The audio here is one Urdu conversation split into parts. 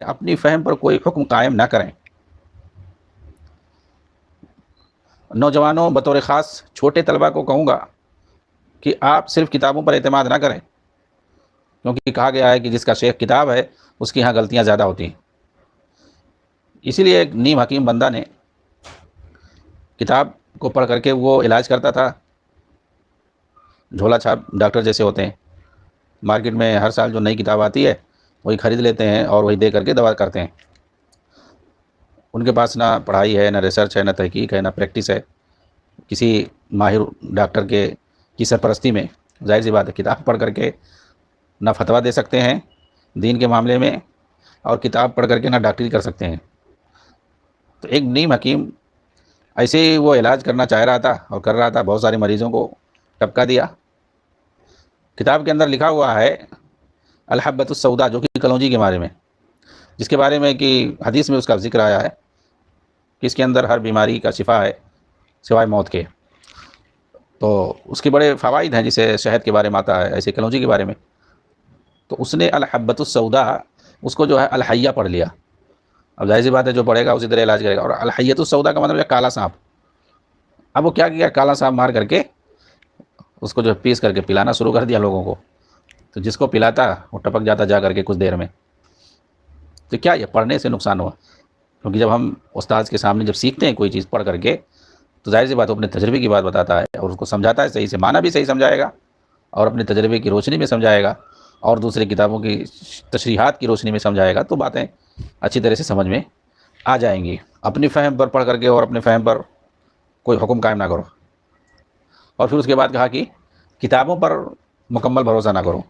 اپنی فہم پر کوئی حکم قائم نہ کریں۔ نوجوانوں، بطور خاص چھوٹے طلباء کو کہوں گا کہ آپ صرف کتابوں پر اعتماد نہ کریں، کیونکہ کہا گیا ہے کہ جس کا شیخ کتاب ہے اس کی ہاں غلطیاں زیادہ ہوتی ہیں۔ اسی لیے ایک نیم حکیم بندہ نے کتاب کو پڑھ کر کے وہ علاج کرتا تھا۔ جھولا چھاپ ڈاکٹر جیسے ہوتے ہیں، مارکیٹ میں ہر سال جو نئی کتاب آتی ہے وہی خرید لیتے ہیں اور وہی دے کر کے دوا کرتے ہیں۔ ان کے پاس نہ پڑھائی ہے، نہ ریسرچ ہے، نہ تحقیق ہے، نہ پریکٹس ہے۔ کسی ماہر ڈاکٹر کی سرپرستی میں ظاہر سی بات ہے کتاب پڑھ کر کے نہ فتویٰ دے سکتے ہیں دین کے معاملے میں، اور کتاب پڑھ کر کے نہ ڈاکٹری کر سکتے ہیں۔ تو ایک نیم حکیم ایسے ہی وہ علاج کرنا چاہ رہا تھا اور کر رہا تھا، بہت سارے مریضوں کو ٹپکا دیا۔ کتاب کے اندر لکھا ہوا ہے الحبۃ السوداء، جو کہ کلونجی کے بارے میں، جس کے بارے میں کہ حدیث میں اس کا ذکر آیا ہے کہ اس کے اندر ہر بیماری کا شفا ہے سوائے موت کے۔ تو اس کے بڑے فوائد ہیں، جسے شہد کے بارے میں آتا ہے ایسے کلونجی کے بارے میں۔ تو اس نے الحبۃ السوداء اس کو جو ہے الحیہ پڑھ لیا۔ اب ظاہر سی بات ہے جو پڑھے گا اسی طرح علاج کرے گا، اور الحیۃ السوداء کا مطلب ہے کالا سانپ۔ اب وہ کیا کیا، کالا سانپ مار کر کے اس کو جو پیس کر کے پلانا شروع کر دیا لوگوں کو۔ تو جس کو پلاتا وہ ٹپک جاتا جا کر کے کچھ دیر میں۔ تو کیا یہ پڑھنے سے نقصان ہوا؟ کیونکہ جب ہم استاد کے سامنے جب سیکھتے ہیں کوئی چیز پڑھ کر کے، تو ظاہر سی بات وہ اپنے تجربے کی بات بتاتا ہے اور اس کو سمجھاتا ہے صحیح سے، معنی بھی صحیح سمجھائے گا اور اپنے تجربے کی روشنی میں سمجھائے گا اور دوسری کتابوں کی تشریحات کی روشنی میں سمجھائے گا، تو باتیں اچھی طرح سے سمجھ میں آ جائیں گی۔ اپنی فہم پر پڑھ کر کے اور اپنے فہم پر کوئی حکم قائم نہ کرو۔ اور پھر اس کے بعد کہا کہ کتابوں پر مکمل بھروسہ نہ کرو۔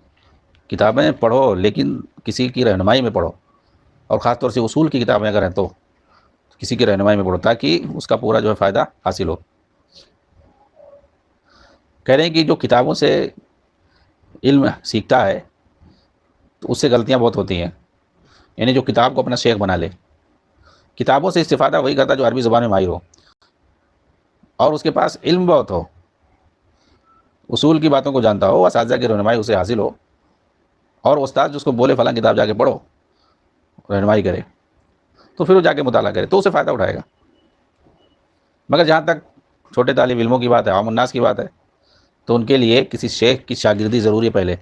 کتابیں پڑھو لیکن کسی کی رہنمائی میں پڑھو، اور خاص طور سے اصول کی کتابیں اگر ہیں تو کسی کی رہنمائی میں پڑھو، تاکہ اس کا پورا جو ہے فائدہ حاصل ہو۔ کہہ رہے ہیں کہ جو کتابوں سے علم سیکھتا ہے تو اس سے غلطیاں بہت ہوتی ہیں، یعنی جو کتاب کو اپنا شیخ بنا لے۔ کتابوں سے استفادہ وہی کرتا ہے جو عربی زبان میں ماہر ہو اور اس کے پاس علم بہت ہو، اصول کی باتوں کو جانتا ہو، اساتذہ کی رہنمائی اسے حاصل ہو، اور استاد جس کو بولے فلاں کتاب جا کے پڑھو، رہنمائی کرے، تو پھر وہ جا کے مطالعہ کرے تو اسے فائدہ اٹھائے گا۔ مگر جہاں تک چھوٹے طالب علموں کی بات ہے، عام الناس کی بات ہے، تو ان کے لیے کسی شیخ کی شاگردی ضروری ہے پہلے۔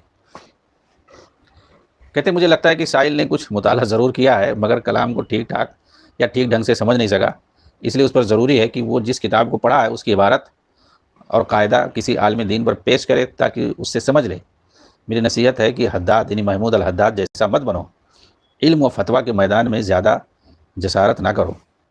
کہتے ہیں مجھے لگتا ہے کہ سائل نے کچھ مطالعہ ضرور کیا ہے مگر کلام کو ٹھیک ٹھاک یا ٹھیک ڈھنگ سے سمجھ نہیں سکا، اس لیے اس پر ضروری ہے کہ وہ جس کتاب کو پڑھا ہے اس کی عبارت اور قاعدہ کسی عالم دین پر پیش کرے تاکہ اس سے سمجھ لے۔ میری نصیحت ہے کہ حداد یعنی محمود الحداد جیسا مت بنو، علم و فتویٰ کے میدان میں زیادہ جسارت نہ کرو۔